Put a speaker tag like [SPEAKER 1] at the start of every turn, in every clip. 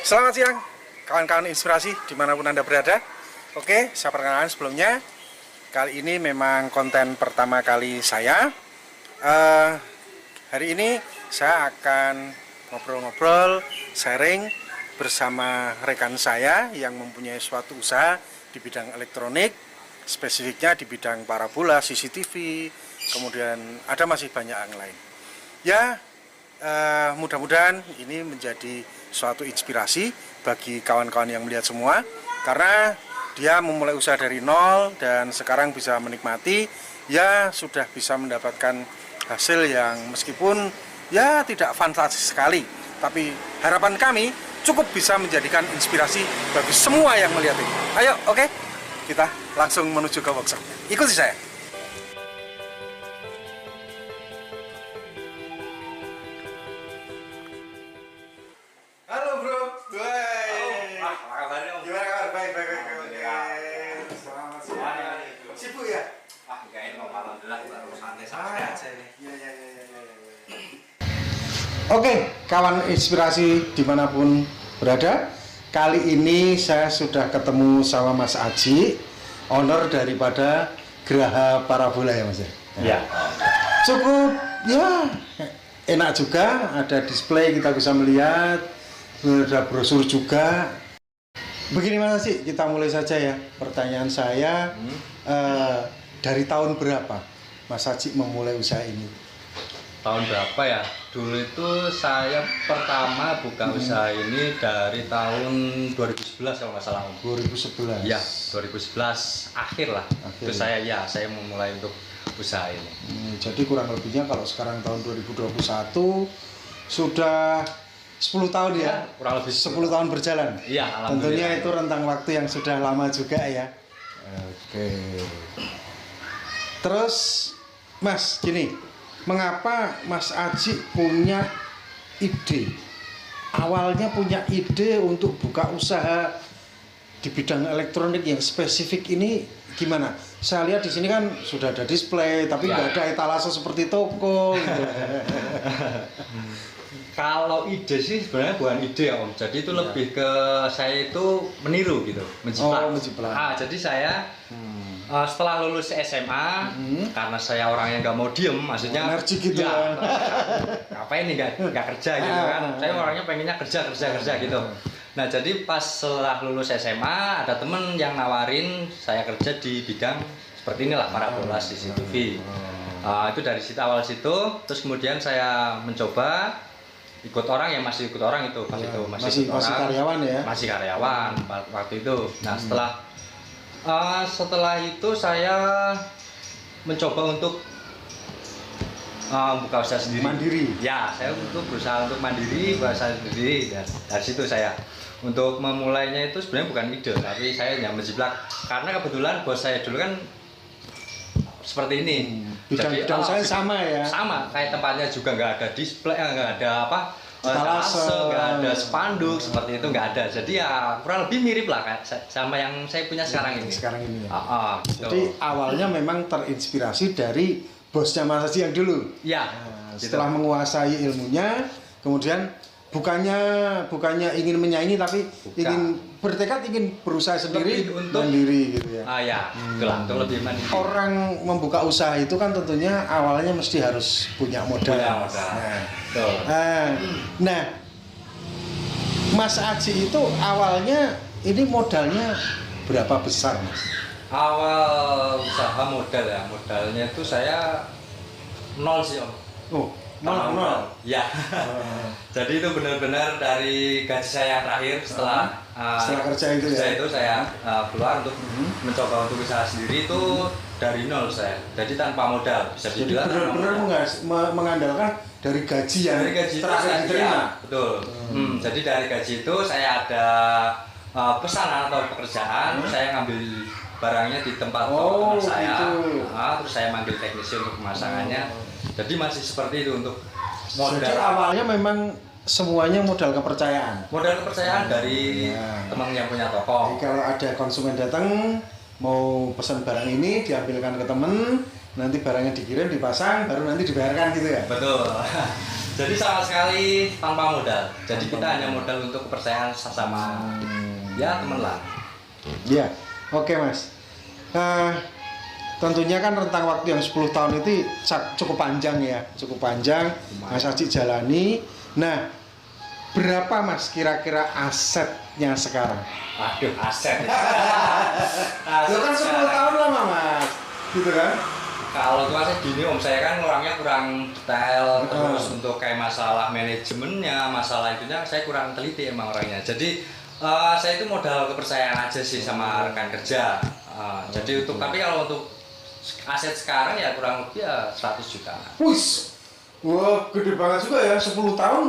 [SPEAKER 1] Selamat siang, kawan-kawan inspirasi dimanapun Anda berada. Oke, saya perkenalkan sebelumnya. Kali ini memang konten pertama kali saya. Hari ini saya akan ngobrol-ngobrol, sharing bersama rekan saya yang mempunyai suatu usaha di bidang elektronik, spesifiknya di bidang parabola, CCTV, kemudian ada masih banyak yang lain. Ya, mudah-mudahan ini menjadi suatu inspirasi bagi kawan-kawan yang melihat semua, karena dia memulai usaha dari nol dan sekarang bisa menikmati, ya sudah bisa mendapatkan hasil yang meskipun ya tidak fantastis sekali, tapi harapan kami cukup bisa menjadikan inspirasi bagi semua yang melihat ini. Ayo, oke, kita langsung menuju ke workshop. Ikuti saya. Halo bro,
[SPEAKER 2] Apa kabarnya Om?
[SPEAKER 1] gimana kabar? Baik. Selamat siang. Sibuk ya?
[SPEAKER 2] Enggak ini Om, alhamdulillah baru santai-santai aja nih.
[SPEAKER 1] Iya. Oke, kawan inspirasi dimanapun berada. Kali ini saya sudah ketemu sama Mas Aji, owner daripada Geraha Parabola ya Mas ya?
[SPEAKER 2] Iya.
[SPEAKER 1] Cukup ya enak juga, ada display kita bisa melihat, ada brosur juga. Begini Mas Aji, kita mulai saja ya. Pertanyaan saya, dari tahun berapa Mas Aji memulai usaha ini?
[SPEAKER 2] Tahun berapa ya? Dulu itu saya pertama buka usaha ini dari tahun 2011 kalau nggak salah Om.
[SPEAKER 1] 2011.
[SPEAKER 2] Iya, 2011 akhir lah. Itu saya memulai untuk usaha ini.
[SPEAKER 1] Jadi kurang lebihnya kalau sekarang tahun 2021 sudah 10 tahun ya?
[SPEAKER 2] Kurang lebih
[SPEAKER 1] 10 tahun berjalan.
[SPEAKER 2] Iya, alhamdulillah.
[SPEAKER 1] Tentunya itu rentang waktu yang sudah lama juga ya. Oke. Terus Mas, gini, mengapa Mas Aji punya ide? Awalnya punya ide untuk buka usaha di bidang elektronik yang spesifik ini gimana? Saya lihat di sini kan sudah ada display, tapi nggak ada etalase seperti toko. Gitu.
[SPEAKER 2] Kalau ide sih sebenarnya bukan ide ya Om. Jadi itu lebih ke saya itu meniru gitu, menjiplak.
[SPEAKER 1] Menjiplak.
[SPEAKER 2] Jadi saya setelah lulus SMA, karena saya orang yang nggak mau diem, maksudnya
[SPEAKER 1] energi gitu
[SPEAKER 2] ya, ngapain nih nggak kerja gitu kan? Saya orangnya pengennya kerja gitu. Nah jadi pas setelah lulus SMA ada temen yang nawarin saya kerja di bidang seperti inilah, parabola CCTV. Itu dari awal situ, terus kemudian saya mencoba ikut orang yang masih ikut orang itu pas itu
[SPEAKER 1] masih karyawan ya?
[SPEAKER 2] Masih karyawan waktu itu. Nah setelah itu saya mencoba untuk buka usaha sendiri.
[SPEAKER 1] Mandiri.
[SPEAKER 2] Ya, saya untuk berusaha untuk mandiri, buka usaha sendiri. Dan dari situ saya untuk memulainya itu sebenarnya bukan ide, tapi saya yang menjiplak. Karena kebetulan bos saya dulu kan seperti ini.
[SPEAKER 1] Bidang saya sama ya.
[SPEAKER 2] Sama, kayak tempatnya juga nggak ada display, nggak ada etalase, nggak ada spanduk seperti itu, nggak ada. Jadi ya kurang lebih mirip lah kayak sama yang saya punya sekarang ini.
[SPEAKER 1] Sekarang ini. Ya.
[SPEAKER 2] Gitu.
[SPEAKER 1] Jadi awalnya memang terinspirasi dari bosnya Mas Aji yang dulu.
[SPEAKER 2] Ya.
[SPEAKER 1] Setelah menguasai ilmunya, kemudian bukannya ingin menyaingi, tapi ingin bertekad ingin berusaha sendiri, mandiri gitu ya.
[SPEAKER 2] Ya, itulah untuk lebih mandiri.
[SPEAKER 1] Orang membuka usaha itu kan tentunya awalnya mesti harus punya modal. Nah, Mas Aji itu awalnya ini modalnya berapa besar Mas?
[SPEAKER 2] Awal usaha modalnya itu saya nol sih Om.
[SPEAKER 1] Oh, nol.
[SPEAKER 2] Ya. Jadi itu benar-benar dari gaji saya terakhir setelah
[SPEAKER 1] kerja itu ya.
[SPEAKER 2] Saya keluar untuk mencoba untuk usaha sendiri itu dari nol saya. Jadi tanpa modal. Bisa dibilang
[SPEAKER 1] benar-benar mengandalkan dari gaji yang terakhir diterima.
[SPEAKER 2] Betul. Jadi dari gaji itu saya ada pesanan atau pekerjaan, saya ngambil barangnya di tempat teman saya, gitu. Terus saya manggil teknisi untuk pemasangannya. Jadi masih seperti itu untuk modal.
[SPEAKER 1] Jadi awalnya memang semuanya modal kepercayaan.
[SPEAKER 2] Modal kepercayaan dari teman yang punya toko.
[SPEAKER 1] Jadi kalau ada konsumen datang mau pesan barang ini diambilkan ke temen, nanti barangnya dikirim, dipasang, baru nanti dibayarkan gitu ya.
[SPEAKER 2] Betul. Jadi sama sekali tanpa modal. Jadi kita hanya modal untuk kepercayaan sama ya teman lah.
[SPEAKER 1] Iya, oke Mas. Tentunya kan rentang waktu yang 10 tahun itu cukup panjang ya, cukup panjang. Mas Aji jalani. Nah, berapa Mas kira-kira asetnya sekarang?
[SPEAKER 2] Aduh, aset.
[SPEAKER 1] Itu kan 10 tahun lama Mas, gitu kan?
[SPEAKER 2] Kalau itu aset gini om, saya kan orangnya kurang detail, terus untuk kayak masalah manajemennya, masalah itunya saya kurang teliti emang orangnya. Jadi saya itu modal kepercayaan aja sih sama rekan kerja. Jadi tapi kalau untuk aset sekarang ya kurang lebih ya 100 juta.
[SPEAKER 1] Wih, wah gede banget juga ya, 10 tahun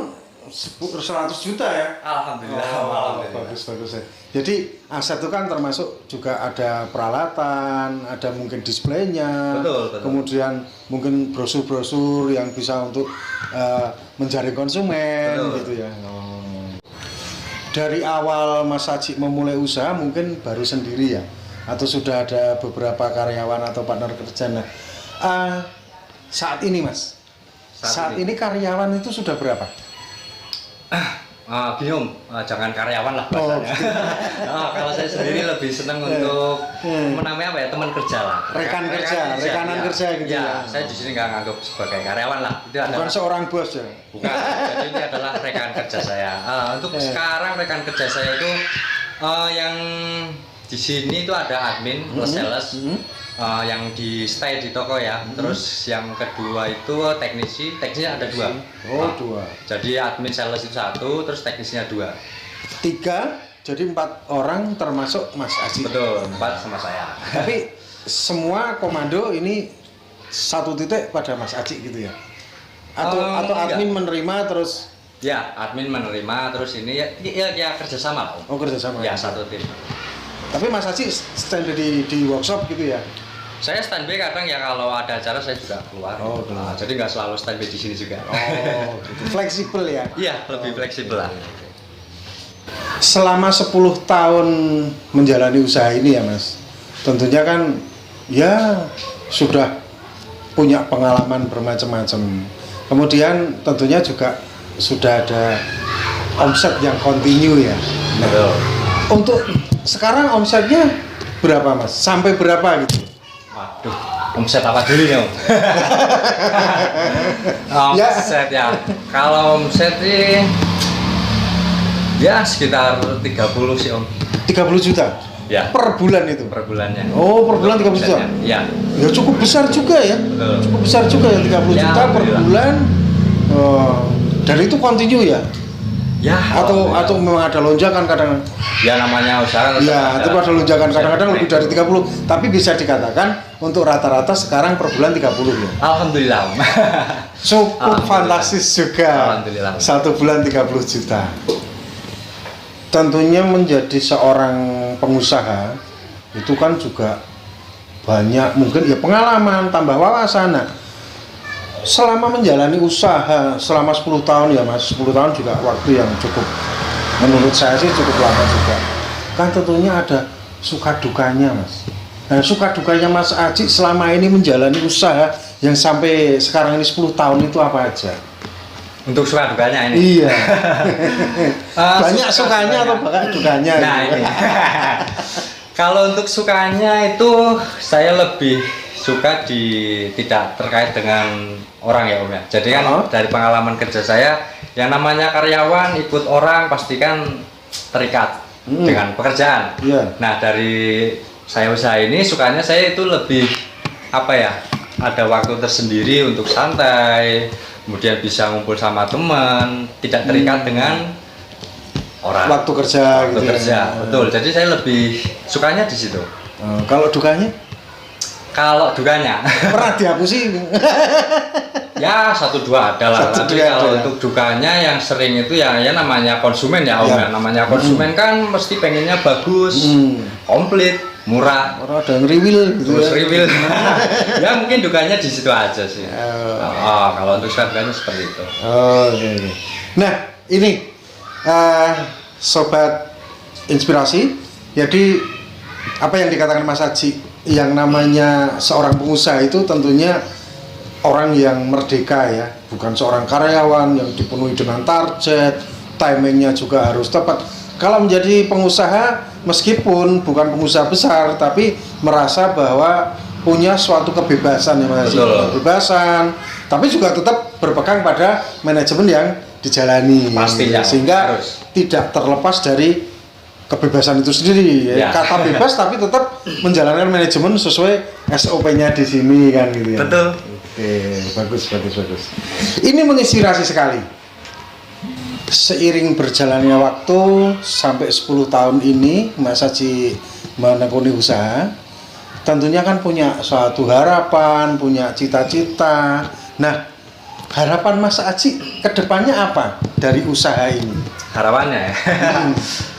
[SPEAKER 1] 100 juta ya.
[SPEAKER 2] Alhamdulillah. Alhamdulillah.
[SPEAKER 1] Bagus ya. Jadi aset itu kan termasuk juga ada peralatan, ada mungkin displaynya,
[SPEAKER 2] betul.
[SPEAKER 1] Kemudian mungkin brosur-brosur yang bisa untuk menjaring konsumen, betul. Gitu ya. Dari awal Mas Aji memulai usaha mungkin baru sendiri ya, atau sudah ada beberapa karyawan atau partner kerja. Nah, saat ini Mas, saat ini karyawan itu sudah berapa?
[SPEAKER 2] Gini om, jangan karyawan lah bahasanya. Kalau saya sendiri lebih senang untuk menamai apa ya, teman kerja lah.
[SPEAKER 1] Rekanan kerja gitu ya.
[SPEAKER 2] Saya di sini nggak nganggap sebagai karyawan lah. Itu
[SPEAKER 1] bukan
[SPEAKER 2] adalah,
[SPEAKER 1] seorang bos ya.
[SPEAKER 2] Bukan. Jadi ini adalah rekan kerja saya. Untuk sekarang rekan kerja saya itu yang di sini itu ada admin plus sales. Yang di stay di toko ya, terus yang kedua itu teknisinya ada 2.
[SPEAKER 1] Oh 2.
[SPEAKER 2] Jadi admin sales itu 1, terus teknisnya 2.
[SPEAKER 1] 3, jadi 4 orang termasuk Mas Aji.
[SPEAKER 2] Betul, 4 sama saya.
[SPEAKER 1] Tapi semua komando ini satu titik pada Mas Aji gitu ya? Atau admin menerima terus?
[SPEAKER 2] Ya, admin menerima terus ini ya kerjasama lah.
[SPEAKER 1] Oh kerjasama.
[SPEAKER 2] Ya satu tim.
[SPEAKER 1] Tapi Mas Aji standby di workshop gitu ya?
[SPEAKER 2] Saya standby kadang ya kalau ada acara saya juga keluar.
[SPEAKER 1] Oh,
[SPEAKER 2] jadi nggak selalu standby di sini juga.
[SPEAKER 1] Oh, gitu. Fleksibel ya?
[SPEAKER 2] Iya, lebih fleksibel lah.
[SPEAKER 1] Selama 10 tahun menjalani usaha ini ya Mas, tentunya kan ya sudah punya pengalaman bermacam-macam. Kemudian tentunya juga sudah ada omset yang kontinu ya. Nah, untuk sekarang omsetnya berapa Mas? Sampai berapa gitu?
[SPEAKER 2] Waduh, omset apa dulu ya om? Omset ya. Kalau omset sih ya sekitar 30 sih om.
[SPEAKER 1] 30 juta?
[SPEAKER 2] Ya.
[SPEAKER 1] Per bulan itu?
[SPEAKER 2] Per bulannya.
[SPEAKER 1] Oh per bulan 30 juta?
[SPEAKER 2] Ya.
[SPEAKER 1] Ya cukup besar juga ya?
[SPEAKER 2] Betul.
[SPEAKER 1] Cukup besar juga ya 30 juta per bulan. Dan itu kontinu ya?
[SPEAKER 2] Ya.
[SPEAKER 1] Atau memang ada lonjakan kadang?
[SPEAKER 2] Ya namanya usaha.
[SPEAKER 1] Ya, itu ada lonjakan kadang-kadang lebih dari 30. Tapi bisa dikatakan untuk rata-rata sekarang per bulan 30 ya.
[SPEAKER 2] Alhamdulillah.
[SPEAKER 1] Cukup fantastis juga.
[SPEAKER 2] Alhamdulillah.
[SPEAKER 1] 1 bulan 30 juta. Tentunya menjadi seorang pengusaha itu kan juga banyak mungkin ya pengalaman, tambah wawasan. Nah, selama menjalani usaha selama 10 tahun ya Mas, 10 tahun juga waktu yang cukup, menurut saya sih cukup lama juga. Kan tentunya ada suka dukanya Mas. Nah suka dukanya Mas Aji selama ini menjalani usaha yang sampai sekarang ini 10 tahun itu apa aja?
[SPEAKER 2] Untuk suka dukanya ini?
[SPEAKER 1] Iya. Banyak sukanya atau banyak dukanya?
[SPEAKER 2] Nah ini. Kalau untuk sukanya itu saya lebih suka tidak terkait dengan orang ya om ya. Jadi kan dari pengalaman kerja saya, yang namanya karyawan ikut orang pastikan terikat dengan pekerjaan.
[SPEAKER 1] Yeah.
[SPEAKER 2] Nah dari saya usaha ini sukanya saya itu lebih apa ya, ada waktu tersendiri untuk santai, kemudian bisa ngumpul sama teman, tidak terikat dengan orang.
[SPEAKER 1] Waktu kerja.
[SPEAKER 2] Waktu kerja, betul. Jadi saya lebih sukanya di situ.
[SPEAKER 1] Kalau dukanya?
[SPEAKER 2] Kalau dukanya
[SPEAKER 1] pernah dihapusi?
[SPEAKER 2] Ya 1-2 ada lah. Tapi kalau untuk dukanya yang sering itu ya namanya konsumen ya om ya. Namanya konsumen kan mesti pengennya bagus, komplit, murah.
[SPEAKER 1] Orang ada ngeriwil gitu
[SPEAKER 2] ya. Ngeriwil. Ya mungkin dukanya di situ aja sih. Kalau untuk dukanya seperti itu.
[SPEAKER 1] Okay. Nah ini sobat inspirasi, jadi apa yang dikatakan Mas Aji, yang namanya seorang pengusaha itu tentunya orang yang merdeka ya, bukan seorang karyawan yang dipenuhi dengan target, timingnya juga harus tepat. Kalau menjadi pengusaha, meskipun bukan pengusaha besar, tapi merasa bahwa punya suatu kebebasan ya Mas. Kebebasan, tapi juga tetap berpegang pada manajemen yang dijalani.
[SPEAKER 2] Pastinya,
[SPEAKER 1] sehingga
[SPEAKER 2] harus.
[SPEAKER 1] tidak terlepas dari kebebasan itu sendiri.
[SPEAKER 2] Ya.
[SPEAKER 1] Kata bebas tapi tetap menjalankan manajemen sesuai SOP-nya di sini kan gitu ya.
[SPEAKER 2] Betul.
[SPEAKER 1] Oke, bagus. Ini menginspirasi sekali. Seiring berjalannya waktu sampai 10 tahun ini Mas Aji menekuni usaha, tentunya kan punya suatu harapan, punya cita-cita. Nah, harapan Mas Aji kedepannya apa dari usaha ini?
[SPEAKER 2] Harapannya ya.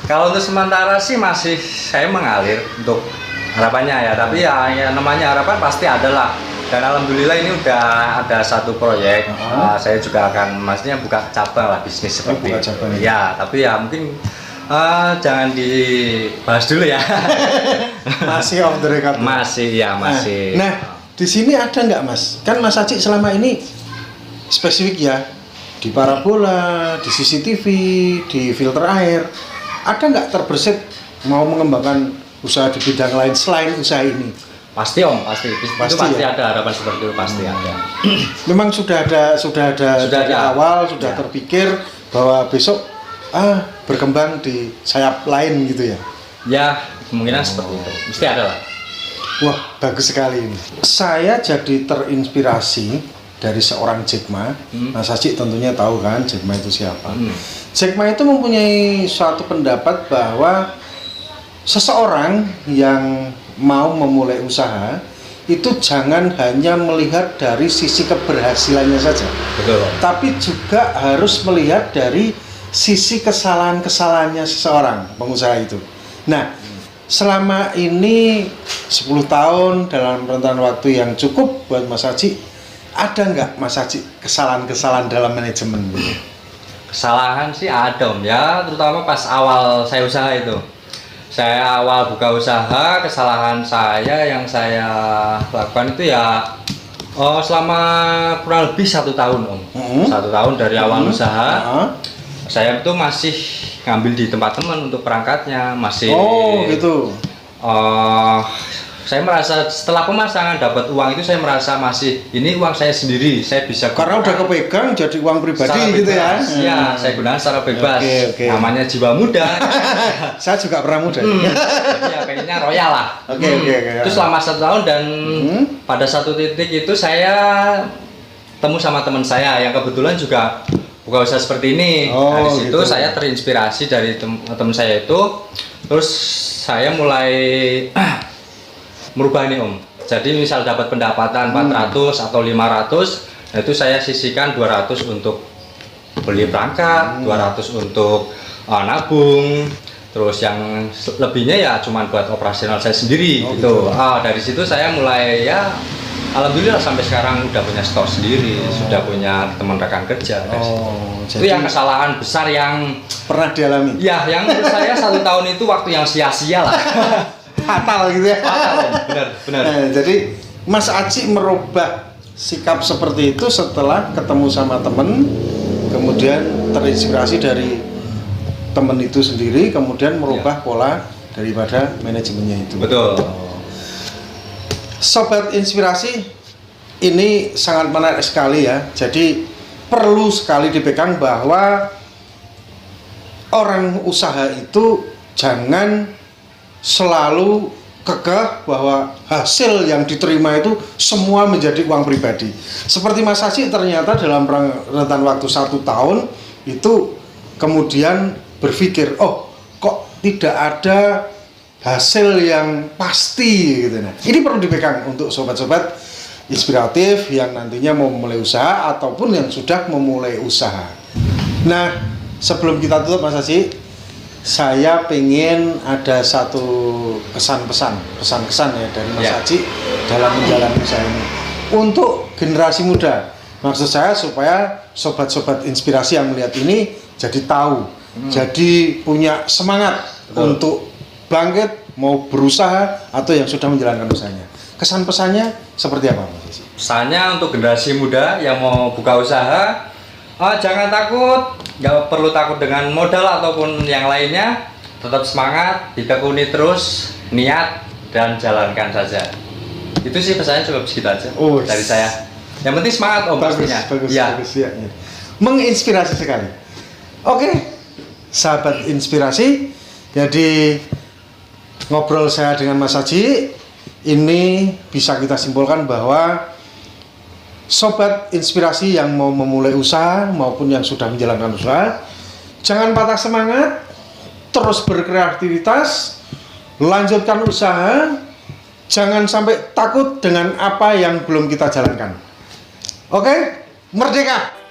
[SPEAKER 2] Kalau untuk sementara sih masih saya mengalir untuk harapannya ya, tapi ya namanya harapan pasti ada lah. Dan alhamdulillah ini udah ada satu proyek. Saya juga akan maksudnya buka cabang lah bisnis seperti
[SPEAKER 1] buka
[SPEAKER 2] itu.
[SPEAKER 1] cabang.
[SPEAKER 2] Ya, tapi ya mungkin jangan dibahas dulu ya.
[SPEAKER 1] Masih off the record.
[SPEAKER 2] Masih ya, masih.
[SPEAKER 1] Nah, di sini ada nggak Mas? Kan Mas Aji selama ini spesifik ya di parabola, di CCTV, di filter air. Ada nggak terbersit mau mengembangkan usaha di bidang lain selain usaha ini?
[SPEAKER 2] Pasti Om, pasti. Itu pasti
[SPEAKER 1] ya?
[SPEAKER 2] ada harapan seperti itu, pasti ada.
[SPEAKER 1] Memang sudah ada dari
[SPEAKER 2] ada.
[SPEAKER 1] awal sudah terpikir bahwa besok berkembang di sayap lain gitu ya.
[SPEAKER 2] Ya, kemungkinan seperti itu. Mesti ada lah.
[SPEAKER 1] Wah, bagus sekali ini. Saya jadi terinspirasi dari seorang Jack Ma. Mas Aji tentunya tahu kan Jack Ma itu siapa. Jack Ma itu mempunyai suatu pendapat bahwa seseorang yang mau memulai usaha itu jangan hanya melihat dari sisi keberhasilannya saja.
[SPEAKER 2] Betul.
[SPEAKER 1] Tapi juga harus melihat dari sisi kesalahan-kesalahannya seseorang pengusaha itu. Nah, selama ini 10 tahun dalam rentan waktu yang cukup buat Mas Aji, ada nggak Mas Aji kesalahan-kesalahan dalam manajemen?
[SPEAKER 2] Kesalahan sih ada Om ya, terutama pas awal saya usaha itu. Saya awal buka usaha, kesalahan saya yang saya lakukan itu ya selama kurang lebih 1 tahun Om. 1 tahun dari awal usaha, saya itu masih ngambil di tempat teman untuk perangkatnya, masih.
[SPEAKER 1] Oh gitu.
[SPEAKER 2] Saya merasa setelah pemasangan dapat uang itu saya merasa masih ini uang saya sendiri, saya bisa
[SPEAKER 1] karena udah kepegang jadi uang pribadi gitu ya.
[SPEAKER 2] Ya, saya gunakan secara bebas.
[SPEAKER 1] Oke.
[SPEAKER 2] Namanya jiwa muda.
[SPEAKER 1] Saya juga pernah muda.
[SPEAKER 2] Jadi ya pengennya royal lah.
[SPEAKER 1] Oke.
[SPEAKER 2] Itu selama 1 tahun dan pada satu titik itu saya temu sama teman saya yang kebetulan juga buka usaha seperti ini. Dari situ gitu. Saya terinspirasi dari teman saya itu, terus saya mulai merubah ini Om. Jadi misal dapat pendapatan 400 atau 500, itu saya sisihkan 200 untuk beli perangkat, 200 untuk nabung, terus yang lebihnya ya cuma buat operasional saya sendiri gitu. Dari situ saya mulai ya alhamdulillah sampai sekarang udah punya stok sendiri, sudah punya teman rekan kerja. Itu yang kesalahan besar yang
[SPEAKER 1] pernah dialami.
[SPEAKER 2] Ya, yang menurut saya 1 tahun itu waktu yang sia-sia lah.
[SPEAKER 1] Fatal gitu ya.
[SPEAKER 2] Benar.
[SPEAKER 1] Jadi Mas Aji merubah sikap seperti itu setelah ketemu sama temen, kemudian terinspirasi dari temen itu sendiri, kemudian merubah pola daripada manajemennya itu.
[SPEAKER 2] Betul.
[SPEAKER 1] Sobat Inspirasi, ini sangat menarik sekali ya. Jadi perlu sekali dipegang bahwa orang usaha itu jangan selalu kekeh bahwa hasil yang diterima itu semua menjadi uang pribadi. Seperti Mas Aji ternyata dalam rentan waktu 1 tahun itu kemudian berpikir, oh kok tidak ada hasil yang pasti gitu. Nah, ini perlu dipegang untuk sobat-sobat inspiratif yang nantinya mau memulai usaha ataupun yang sudah memulai usaha. Nah, sebelum kita tutup Mas Aji, saya pengen ada satu kesan-kesan ya dari Mas Aji dalam menjalani usaha ini untuk generasi muda. Maksud saya supaya sobat-sobat inspirasi yang melihat ini jadi tahu, jadi punya semangat untuk bangkit, mau berusaha atau yang sudah menjalankan usahanya.
[SPEAKER 3] Kesan pesannya seperti apa Mas Desi?
[SPEAKER 2] Pesannya untuk generasi muda yang mau buka usaha, jangan takut, nggak perlu takut dengan modal ataupun yang lainnya, tetap semangat, ditekuni terus, niat, dan jalankan saja. Itu sih pesannya cukup segitu aja dari saya. Yang penting semangat Om pastinya.
[SPEAKER 3] Bagus,
[SPEAKER 2] Ya.
[SPEAKER 3] bagus ya. Menginspirasi sekali. Oke, sahabat inspirasi. Jadi ngobrol saya dengan Mas Haji ini bisa kita simpulkan bahwa sobat inspirasi yang mau memulai usaha maupun yang sudah menjalankan usaha, jangan patah semangat, terus berkreativitas, lanjutkan usaha, jangan sampai takut dengan apa yang belum kita jalankan. Oke, merdeka!